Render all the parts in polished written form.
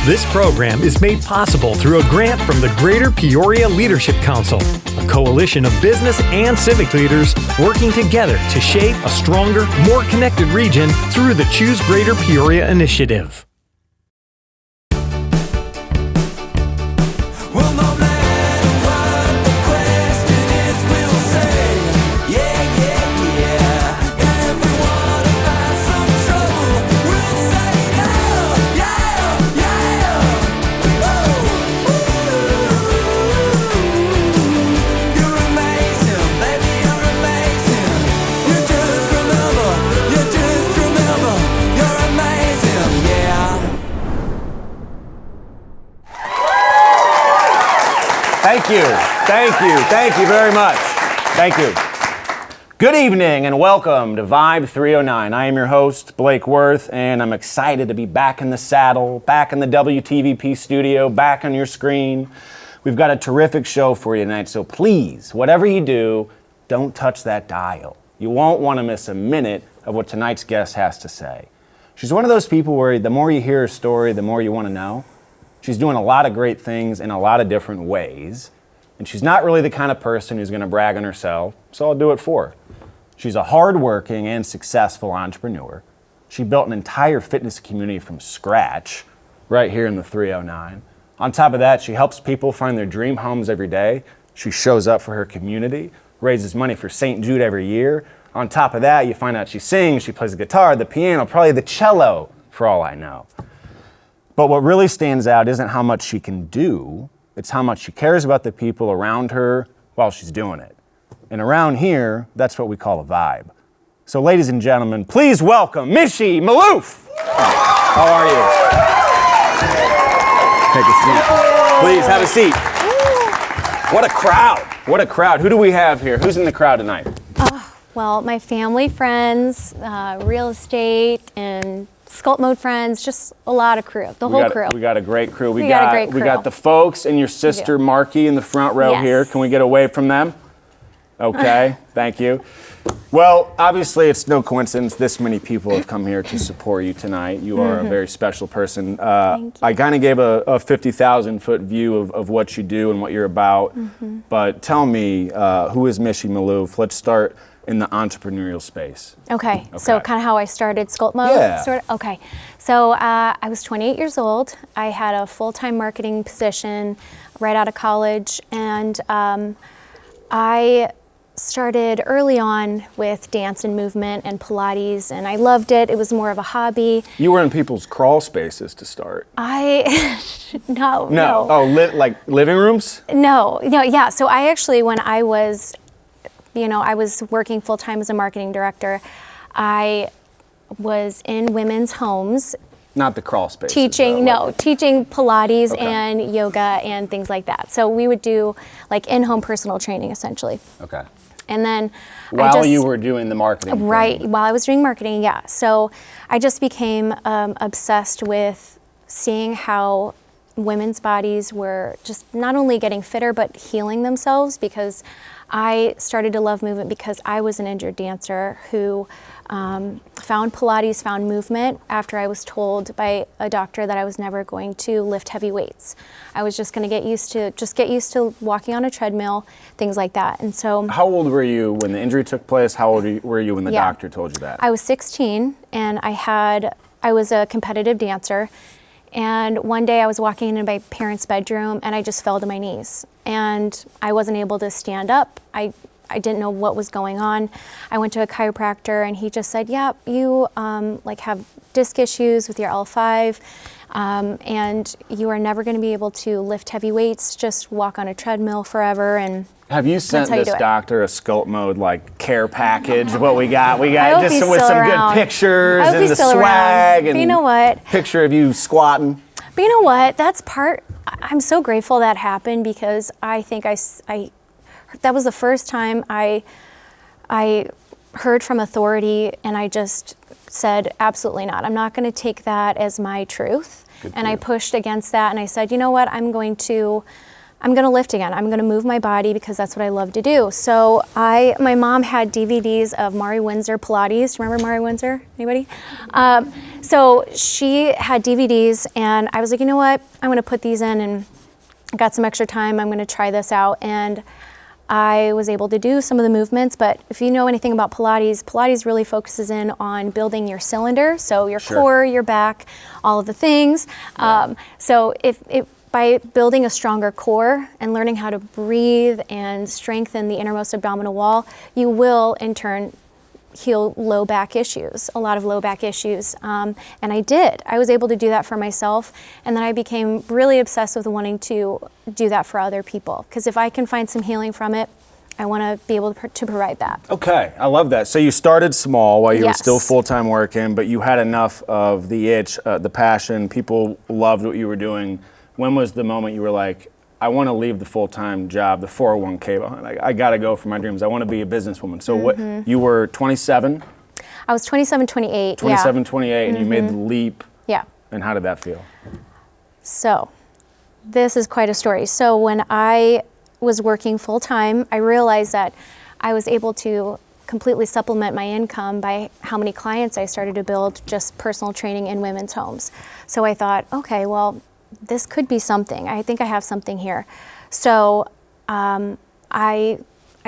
This program is made possible through a grant from the Greater Peoria Leadership Council, a coalition of business and civic leaders working together to shape a stronger, more connected region through the Choose Greater Peoria initiative. Thank you very much. Thank you. Good evening and welcome to Vibe 309. I am your host, Blake Wirth, and I'm excited to be back in the saddle, back in the WTVP studio, back on your screen. We've got a terrific show for you tonight, so please, whatever you do, don't touch that dial. You won't want to miss a minute of what tonight's guest has to say. She's one of those people where the more you hear her story, the more you want to know. She's doing a lot of great things in a lot of different ways. And she's not really the kind of person who's going to brag on herself, so I'll do it for her. She's a hardworking and successful entrepreneur. She built an entire fitness community from scratch right here in the 309. On top of that, she helps people find their dream homes every day. She shows up for her community, raises money for St. Jude every year. On top of that, you find out she sings, she plays the guitar, the piano, probably the cello, for all I know. But what really stands out isn't how much she can do, it's how much she cares about the people around her while she's doing it. And around here, that's what we call a vibe. So ladies and gentlemen, please welcome Michy Maloof. How are you? Take a seat. Please have a seat. What a crowd. What a crowd. Who do we have here? Who's in the crowd tonight? Well, my family, friends, real estate, and Sculpt Mode friends, just a lot of crew, the whole crew. We got a great crew. We got a great crew. We got the folks and your sister Marky in the front row here. Can we get away from them? Okay, thank you. Well, obviously it's no coincidence this many people have come here to support you tonight. You are a very special person. Thank you. I kind of gave a 50,000-foot view of what you do and what you're about. But tell me, who is Michy Maloof? Let's start in the entrepreneurial space. Okay. So kind of how I started Sculpt Mode? Yeah. Sort of? Okay. So I was 28 years old. I had a full-time marketing position right out of college, and I started early on with dance and movement and Pilates, and I loved it. It was more of a hobby. You were in people's crawl spaces to start. No. Oh, like living rooms? No, yeah. So I actually, when I was working full-time as a marketing director, I was in women's homes. Not the crawl spaces. Teaching Pilates and yoga and things like that. So we would do like in-home personal training essentially. Okay. And then while you were doing the marketing. Right, while I was doing marketing, yeah. So I just became obsessed with seeing how women's bodies were just not only getting fitter, but healing themselves, because I started to love movement because I was an injured dancer who found Pilates, found movement after I was told by a doctor that I was never going to lift heavy weights. I was just going to get used to walking on a treadmill, things like that. And so, how old were you when the injury took place? How old were you when the doctor told you that? I was 16, and I was a competitive dancer. And one day I was walking into my parents' bedroom and I just fell to my knees. And I wasn't able to stand up. I didn't know what was going on. I went to a chiropractor and he just said, yeah, you have disc issues with your L5 and you are never going to be able to lift heavy weights, just walk on a treadmill forever. And have you sent this doctor a Sculpt Mode care package? What we got just with some good pictures and the swag and you know what? Picture of you squatting. But you know what? I'm so grateful that happened, because I think that was the first time I heard from authority, and I just said, absolutely not. I'm not going to take that as my truth. And I pushed against that, and I said, you know what? I'm going to I'm going to lift again. I'm going to move my body because that's what I love to do. So my mom had DVDs of Mari Windsor Pilates. Remember Mari Windsor? Anybody? So she had DVDs, and I was like, you know what? I'm going to put these in, and I got some extra time. I'm going to try this out. And I was able to do some of the movements, but if you know anything about Pilates, Pilates really focuses in on building your cylinder, so your core, your back, all of the things. So by building a stronger core and learning how to breathe and strengthen the innermost abdominal wall, you will in turn heal low back issues, a lot of low back issues. And I did. I was able to do that for myself, and then I became really obsessed with wanting to do that for other people. Because if I can find some healing from it, I want to be able to provide that. Okay, I love that. So you started small while you were still full-time working, but you had enough of the itch, the passion, people loved what you were doing. When was the moment you were like, I want to leave the full-time job, the 401k behind. I got to go for my dreams. I want to be a businesswoman. So what, you were 27? I was 27, 28. 27, 28, and you made the leap. Yeah. And how did that feel? So this is quite a story. So when I was working full-time, I realized that I was able to completely supplement my income by how many clients I started to build just personal training in women's homes. So I thought, okay, well, this could be something. I think I have something here. So I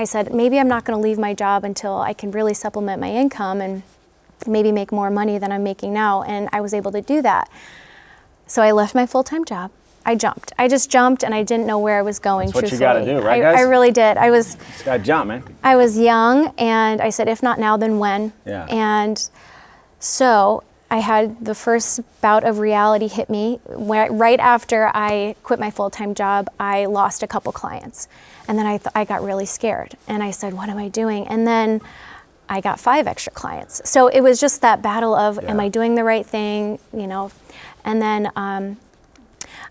said, maybe I'm not going to leave my job until I can really supplement my income and maybe make more money than I'm making now. And I was able to do that. So I left my full-time job. I jumped. I just jumped, and I didn't know where I was going. That's what you got to do, right, guys? I really did. Just got to jump, man. I was young, and I said, if not now, then when? Yeah. And so I had the first bout of reality hit me. Right after I quit my full-time job, I lost a couple clients. And then I got really scared. And I said, what am I doing? And then I got 5 extra clients. So it was just that battle of, am I doing the right thing? You know. And then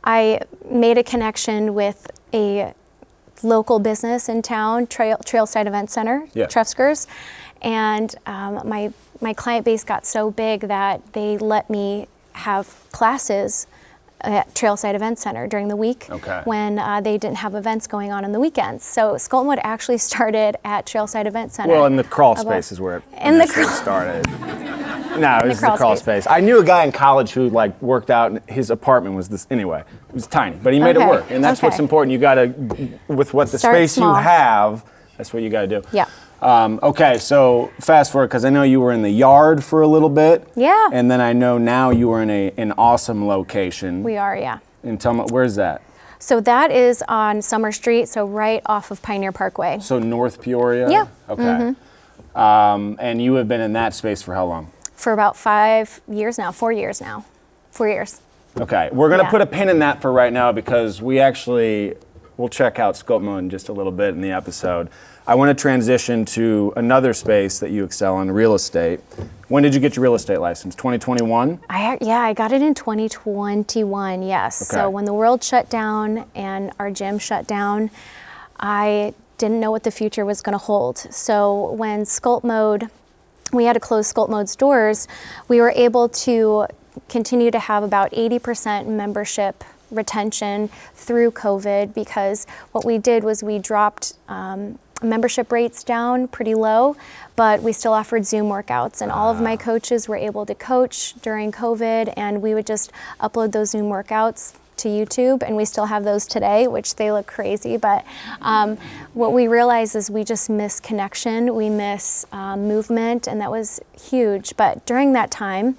I made a connection with a local business in town, Trailside Event Center, Trefskers. And my client base got so big that they let me have classes at Trailside Event Center during the week when they didn't have events going on the weekends. So Sculpt Mode actually started at Trailside Event Center. Well, in the crawl space is where it initially started. No, it was the crawl space. I knew a guy in college who like worked out, and his apartment was this, anyway, it was tiny, but he made it work. And that's what's important. You got to, with what the space you have, that's what you got to do. Yeah. Okay, so fast forward, because I know you were in the yard for a little bit. Yeah. And then I know now you are in an awesome location. We are, yeah. And tell me, where's that? So that is on Summer Street, so right off of Pioneer Parkway. So North Peoria? Yeah. Okay. And you have been in that space for how long? For about 5 years now, 4 years now. 4 years. Okay, we're going to put a pin in that for right now because we'll check out Sculpt Mode in just a little bit in the episode. I want to transition to another space that you excel in, real estate. When did you get your real estate license? 2021? I got it in 2021, yes. Okay. So when the world shut down and our gym shut down, I didn't know what the future was going to hold. So when Sculpt Mode, we had to close Sculpt Mode's doors, we were able to continue to have about 80% membership retention through COVID, because what we did was we dropped membership rates down pretty low, but we still offered Zoom workouts, and all of my coaches were able to coach during COVID, and we would just upload those Zoom workouts to YouTube, and we still have those today, which they look crazy, but what we realized is we just miss connection, we miss movement, and that was huge. But during that time,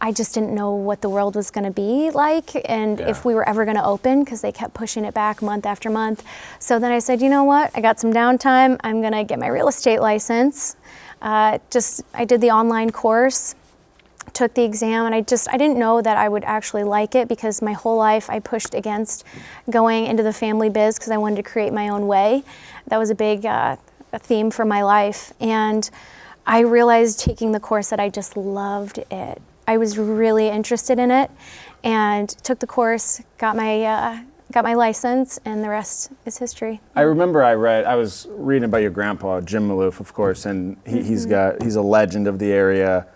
I just didn't know what the world was going to be like and if we were ever going to open, because they kept pushing it back month after month. So then I said, you know what, I got some downtime, I'm going to get my real estate license. I did the online course, took the exam, and I didn't know that I would actually like it, because my whole life I pushed against going into the family biz because I wanted to create my own way. That was a big a theme for my life. And I realized taking the course that I just loved it. I was really interested in it, and took the course, got my license, and the rest is history. I remember I was reading about your grandpa, Jim Maloof, of course, and he's a legend of the area,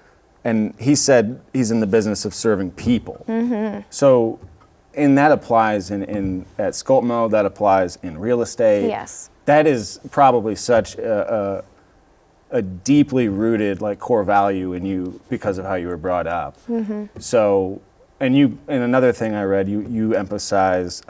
and he said he's in the business of serving people. So and that applies at Sculpt Mode, that applies in real estate. Yes. That is probably such a deeply rooted like core value in you because of how you were brought up. So, and another thing I read, you emphasize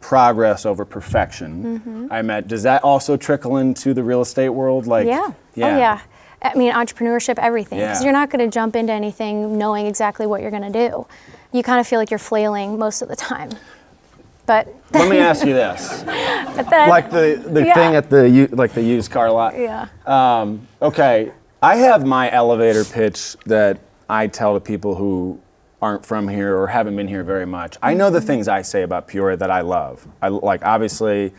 progress over perfection. Does that also trickle into the real estate world? Like, Yeah. Oh, yeah. I mean, entrepreneurship, everything. Because you're not going to jump into anything knowing exactly what you're going to do. You kind of feel like you're flailing most of the time. But let me ask you this: then, like the thing at the used car lot. Yeah. Okay, I have my elevator pitch that I tell to people who aren't from here or haven't been here very much. I know the things I say about Peoria that I love. Obviously,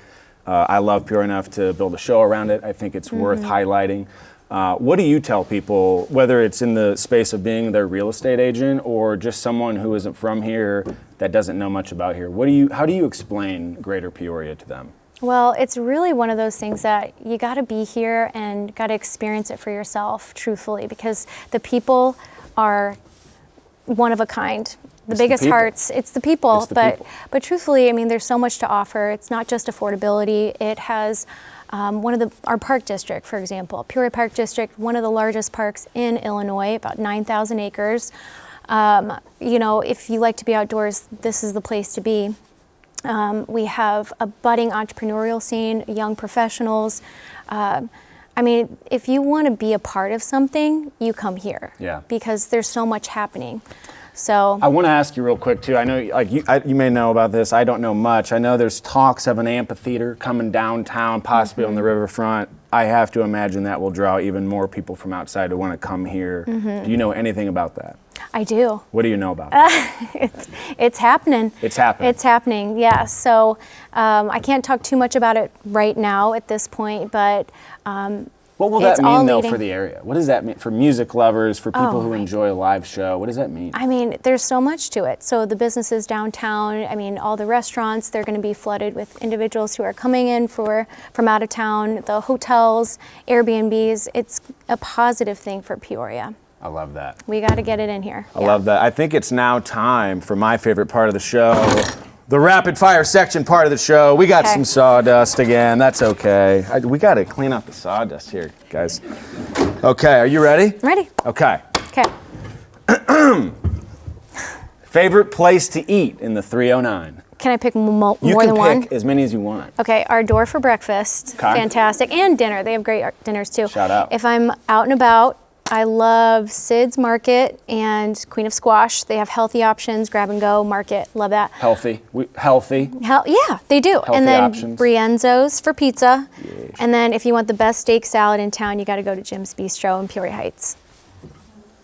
I love Peoria enough to build a show around it. I think it's worth highlighting. What do you tell people, whether it's in the space of being their real estate agent or just someone who isn't from here that doesn't know much about here? How do you explain Greater Peoria to them? Well, it's really one of those things that you got to be here and got to experience it for yourself, truthfully, because the people are one of a kind. The biggest hearts, it's the people. But truthfully, I mean, there's so much to offer. It's not just affordability. It has our park district, for example, Peoria Park District, one of the largest parks in Illinois, about 9,000 acres. If you like to be outdoors, this is the place to be. We have a budding entrepreneurial scene, young professionals. If you want to be a part of something, you come here. Yeah. Because there's so much happening. So I want to ask you real quick too. I know, you may know about this. I don't know much. I know there's talks of an amphitheater coming downtown, possibly on the riverfront. I have to imagine that will draw even more people from outside to want to come here. Do you know anything about that? I do. What do you know about that? It's happening. It's happening. It's happening. Yeah. So I can't talk too much about it right now at this point, but. What will that mean, though, for the area? What does that mean for music lovers, for people who enjoy a live show? What does that mean? I mean, there's so much to it. So the businesses downtown, all the restaurants, they're going to be flooded with individuals who are coming in from out of town, the hotels, Airbnbs. It's a positive thing for Peoria. I love that. We got to get it in here. I love that. I think it's now time for my favorite part of the show. The rapid fire section part of the show. We got some sawdust again. That's okay. We got to clean up the sawdust here, guys. Okay, are you ready? Ready. Okay. Okay. Favorite place to eat in the 309? Can I pick more than one? You can pick as many as you want. Okay, our door for breakfast. Okay. Fantastic. And dinner. They have great dinners too. Shout out. If I'm out and about, I love Sid's Market and Queen of Squash. They have healthy options, grab and go market. Love that. Healthy. Yeah, they do. Healthy and then options. Brienzo's for pizza. Yes. And then if you want the best steak salad in town, you got to go to Jim's Bistro in Peoria Heights.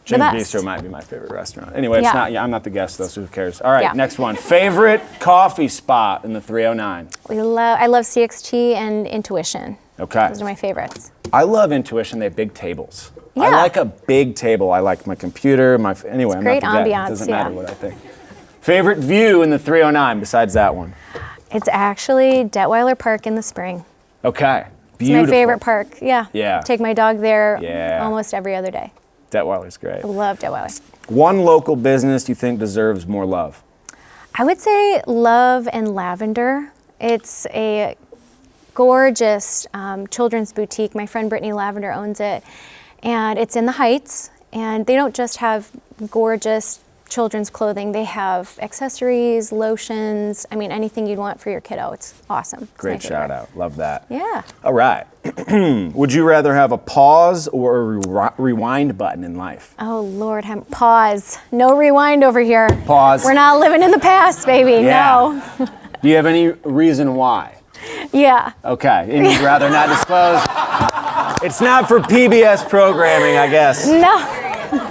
Jim's Bistro might be my favorite restaurant. Anyway, it's not. Yeah, I'm not the guest though, so who cares? All right, next one. Favorite coffee spot in the 309? I love CXT and Intuition. Okay. Those are my favorites. I love Intuition. They have big tables. Yeah. I like a big table. I like my computer. Anyway, I'm great not the guest. ambiance, It doesn't matter what I think. Favorite view in the 309 besides that one? It's actually Detweiler Park in the spring. Okay. Beautiful. It's my favorite park. Yeah. Yeah. Take my dog there almost every other day. Detweiler's great. I love Detweiler. One local business you think deserves more love? I would say Love and Lavender. It's a gorgeous children's boutique. My friend Brittany Lavender owns it. And it's in the Heights. And they don't just have gorgeous children's clothing. They have accessories, lotions. Anything you'd want for your kiddo. It's awesome. It's Great shout out. Love that. Yeah. All right. Would you rather have a pause or a rewind button in life? Oh, Lord, pause. No rewind over here. Pause. We're not living in the past, baby. Yeah. No. Do you have any reason why? Yeah. Okay. And you'd rather not disclose? It's not for PBS programming, I guess. No.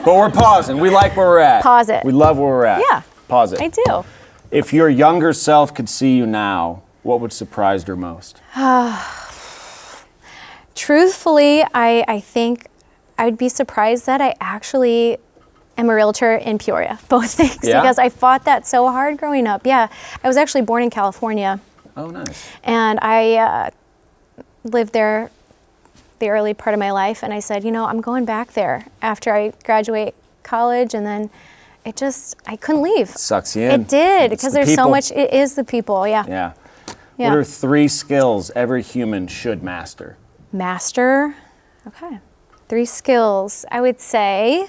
But we're pausing. We like where we're at. Pause it. We love where we're at. Yeah. Pause it. I do. If your younger self could see you now, what would surprise her most? Truthfully, I think I'd be surprised that I actually am a realtor in Peoria. Both things. Yeah? Because I fought that so hard growing up. Yeah. I was actually born in California. Oh, nice. And I lived there the early part of my life, and I said, I'm going back there after I graduate college and then I couldn't leave. Sucks you in. It did, It's because the there's so people. much, it is the people, yeah. Yeah. Yeah. What are 3 skills every human should master? Master, okay. 3 skills, I would say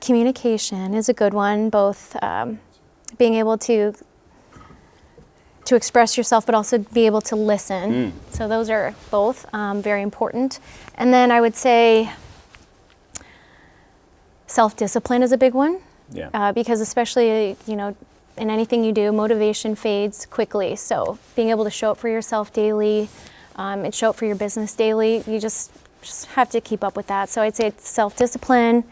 communication is a good one, both being able to express yourself, but also be able to listen. So those are both very important. And then I would say self-discipline is a big one. Yeah. Because especially, in anything you do, motivation fades quickly. So being able to show up for yourself daily and show up for your business daily, you just have to keep up with that. So I'd say it's self-discipline.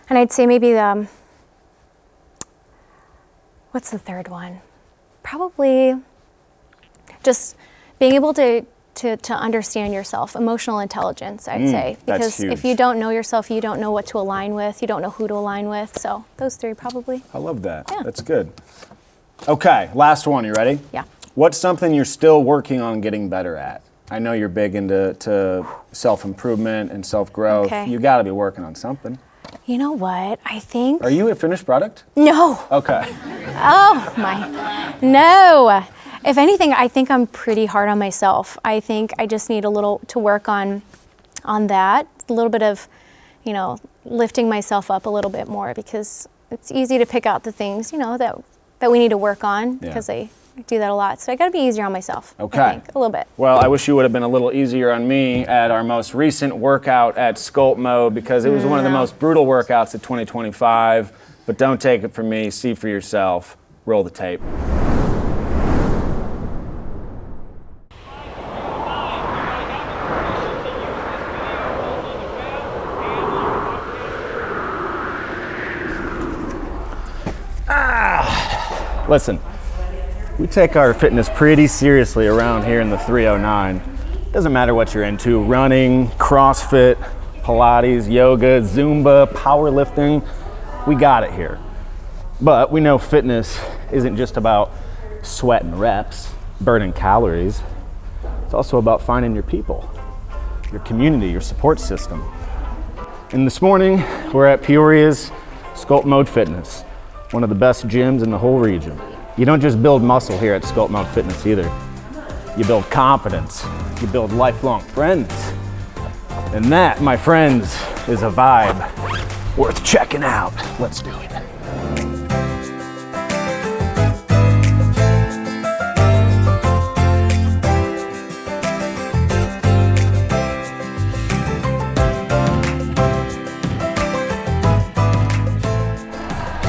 And I'd say maybe what's the third one? Probably just being able to understand yourself, emotional intelligence, I'd say. Because if you don't know yourself, you don't know what to align with, you don't know who to align with. So those 3 probably. I love that. Yeah. That's good. Okay, last one. You ready? Yeah. What's something you're still working on getting better at? I know you're big into self-improvement and self-growth. Okay. You got to be working on something. You know what? I think. Are you a finished product? No. Okay. Oh my. No. If anything, I think I'm pretty hard on myself. I think I just need a little to work on that. A little bit of, lifting myself up a little bit more, because it's easy to pick out the things, that we need to work on, because I do that a lot. So I got to be easier on myself. Okay. I think, a little bit. Well, I wish you would have been a little easier on me at our most recent workout at Sculpt Mode, because it was one of the most brutal workouts of 2025. But don't take it from me. See for yourself. Roll the tape. Listen, we take our fitness pretty seriously around here in the 309. Doesn't matter what you're into, running, CrossFit, Pilates, yoga, Zumba, powerlifting, we got it here. But we know fitness isn't just about sweating reps, burning calories. It's also about finding your people, your community, your support system. And this morning, we're at Peoria's Sculpt Mode Fitness, one of the best gyms in the whole region. You don't just build muscle here at Sculpt Mode Fitness either. You build confidence. You build lifelong friends. And that, my friends, is a vibe worth checking out. Let's do it.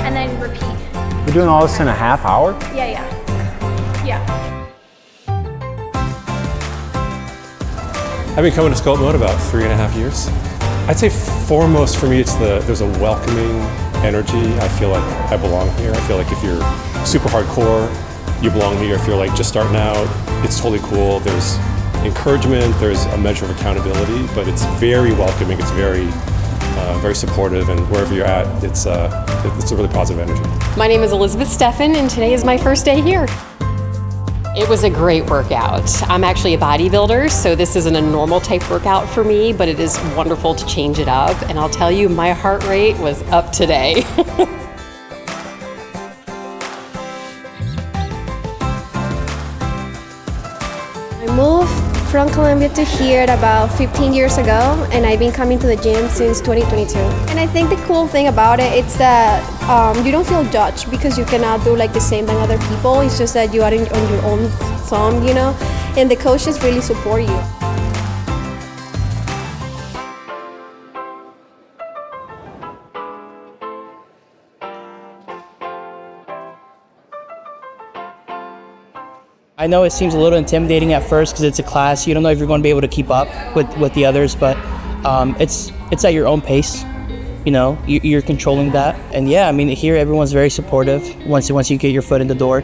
And then repeat. We're doing all this in a half hour? Yeah. I've been coming to Sculpt Mode about 3.5 years. I'd say foremost for me, there's a welcoming energy. I feel like I belong here. I feel like if you're super hardcore, you belong here. If you're like just starting out, it's totally cool. There's encouragement, there's a measure of accountability, but it's very welcoming. It's very supportive, and wherever you're at, it's a really positive energy. My name is Elizabeth Steffen, and today is my first day here. It was a great workout. I'm actually a bodybuilder, so this isn't a normal type workout for me, but it is wonderful to change it up. And I'll tell you, my heart rate was up today. I moved from Colombia to here about 15 years ago, and I've been coming to the gym since 2022. And I think the cool thing about it is that you don't feel judged because you cannot do like the same than other people. It's just that you are on your own thumb, and the coaches really support you. I know it seems a little intimidating at first because it's a class. You don't know if you're going to be able to keep up with the others, but it's at your own pace. You're controlling that. And yeah, I mean, here everyone's very supportive once you get your foot in the door.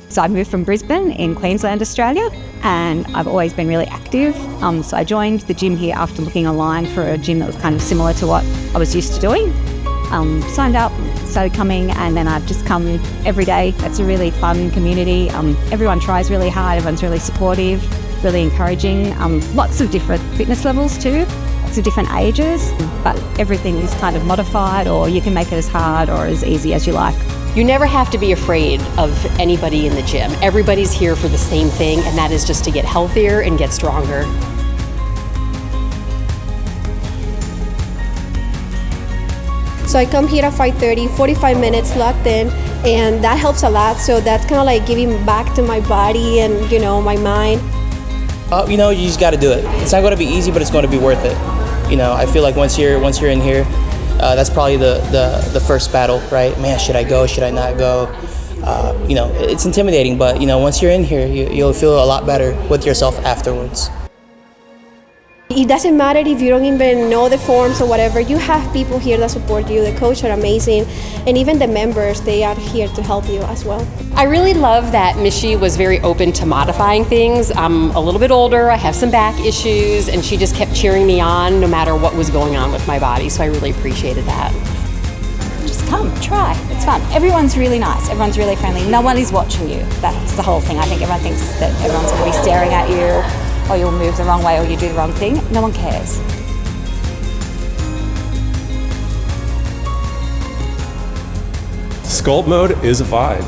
So I moved from Brisbane in Queensland, Australia, and I've always been really active. So I joined the gym here after looking online for a gym that was kind of similar to what I was used to doing. Signed up, started coming, and then I've just come every day. It's a really fun community. Everyone tries really hard, everyone's really supportive, really encouraging. Lots of different fitness levels too. of different ages, but everything is kind of modified, or you can make it as hard or as easy as you like. You never have to be afraid of anybody in the gym. Everybody's here for the same thing, and that is just to get healthier and get stronger. So I come here at 5:30, 45 minutes locked in, and that helps a lot. So that's kind of like giving back to my body and, you know, my mind. You just got to do it. It's not going to be easy, but it's going to be worth it. I feel like once you're in here, that's probably the first battle, right? Man, should I go? Should I not go? It's intimidating, but once you're in here, you'll feel a lot better with yourself afterwards. It doesn't matter if you don't even know the forms or whatever. You have people here that support you. The coaches are amazing, and even the members, they are here to help you as well. I really love that Michy was very open to modifying things. I'm a little bit older, I have some back issues, and she just kept cheering me on no matter what was going on with my body, so I really appreciated that. Just come, try. It's fun. Everyone's really nice. Everyone's really friendly. No one is watching you. That's the whole thing. I think everyone thinks that everyone's going to be staring at you, or you'll move the wrong way, or you do the wrong thing. No one cares. Sculpt Mode is a vibe.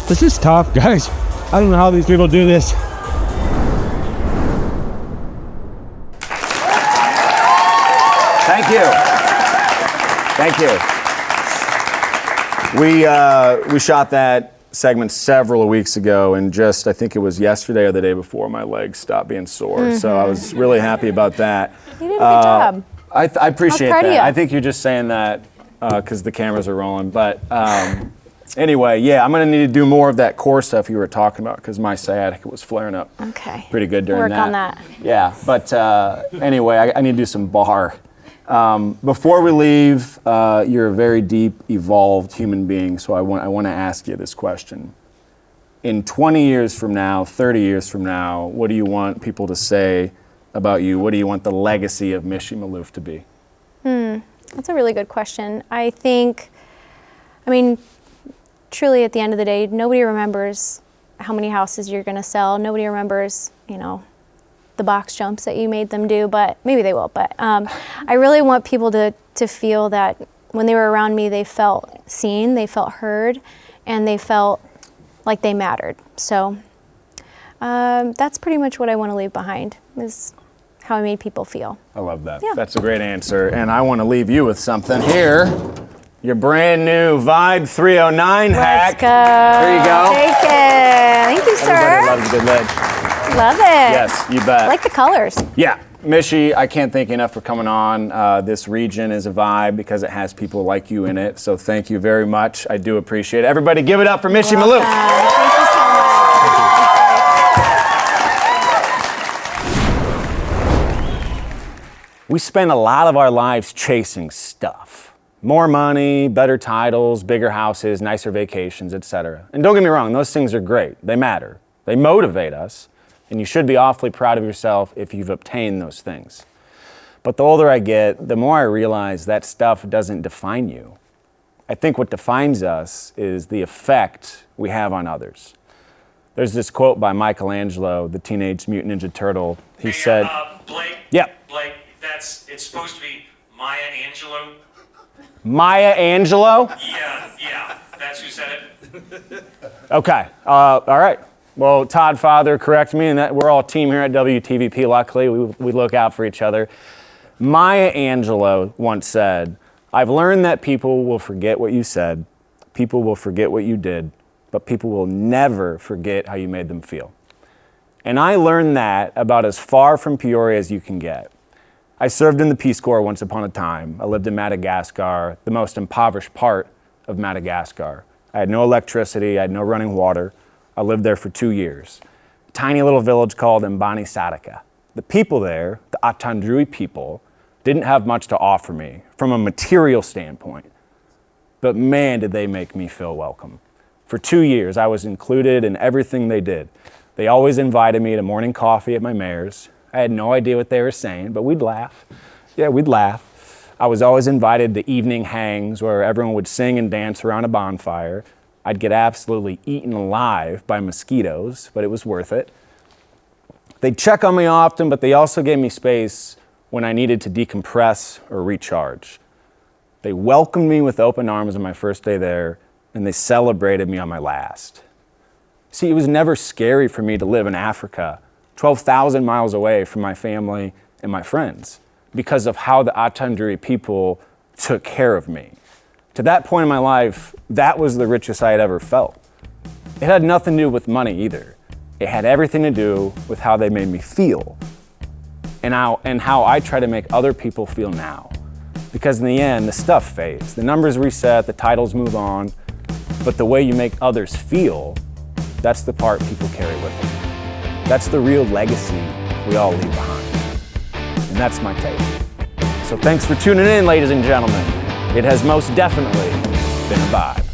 This is tough, guys. I don't know how these people do this. Thank you. Thank you. We shot that segment several weeks ago, and I think it was yesterday or the day before, my legs stopped being sore. So I was really happy about that. You did a good job. I appreciate proud of that. you. I think you're just saying that because the cameras are rolling. But anyway, yeah, I'm going to need to do more of that core stuff you were talking about because my sciatica was flaring up pretty good during Work that. on that. Yeah, but anyway, I need to do some bar. Before we leave, you're a very deep, evolved human being, so I want to ask you this question. In 20 years from now, 30 years from now, what do you want people to say about you? What do you want the legacy of Michy Maloof to be? That's a really good question. I mean, truly at the end of the day, nobody remembers how many houses you're going to sell. Nobody remembers, the box jumps that you made them do, but maybe they will. But I really want people to feel that when they were around me, they felt seen, they felt heard, and they felt like they mattered. So that's pretty much what I want to leave behind, is how I made people feel. I love that. Yeah. That's a great answer. And I want to leave you with something here. Your brand new Vibe 309 hack. Let's go. There you go. Take it. Thank you, sir. Everybody loves a good leg. Love it. Yes, you bet. I like the colors. Yeah, Michy, I can't thank you enough for coming on. This region is a vibe because it has people like you in it. So thank you very much. I do appreciate it. Everybody give it up for Michy Maloof. Thank you so much. We spend a lot of our lives chasing stuff. More money, better titles, bigger houses, nicer vacations, etc. And don't get me wrong, those things are great. They matter. They motivate us. And you should be awfully proud of yourself if you've obtained those things. But the older I get, the more I realize that stuff doesn't define you. I think what defines us is the effect we have on others. There's this quote by Michelangelo, the Teenage Mutant Ninja Turtle. He said, Blake, yeah. Blake, it's supposed to be Maya Angelou. Maya Angelou? Yeah, that's who said it. Okay, all right. Well, Todd Father, correct me, and that we're all a team here at WTVP, luckily. We look out for each other. Maya Angelou once said, I've learned that people will forget what you said, people will forget what you did, but people will never forget how you made them feel. And I learned that about as far from Peoria as you can get. I served in the Peace Corps once upon a time. I lived in Madagascar, the most impoverished part of Madagascar. I had no electricity, I had no running water. I lived there for 2 years. A tiny little village called Mbani Sadaka. The people there, the Atandrui people, didn't have much to offer me from a material standpoint. But man, did they make me feel welcome. For 2 years, I was included in everything they did. They always invited me to morning coffee at my mayor's. I had no idea what they were saying, but we'd laugh. Yeah, we'd laugh. I was always invited to evening hangs where everyone would sing and dance around a bonfire. I'd get absolutely eaten alive by mosquitoes, but it was worth it. They'd check on me often, but they also gave me space when I needed to decompress or recharge. They welcomed me with open arms on my first day there, and they celebrated me on my last. See, it was never scary for me to live in Africa, 12,000 miles away from my family and my friends, because of how the Atanduri people took care of me. To that point in my life, that was the richest I had ever felt. It had nothing to do with money either. It had everything to do with how they made me feel and how I try to make other people feel now. Because in the end, the stuff fades. The numbers reset, the titles move on, but the way you make others feel, that's the part people carry with them. That's the real legacy we all leave behind. And that's my take. So thanks for tuning in, ladies and gentlemen. It has most definitely been a vibe.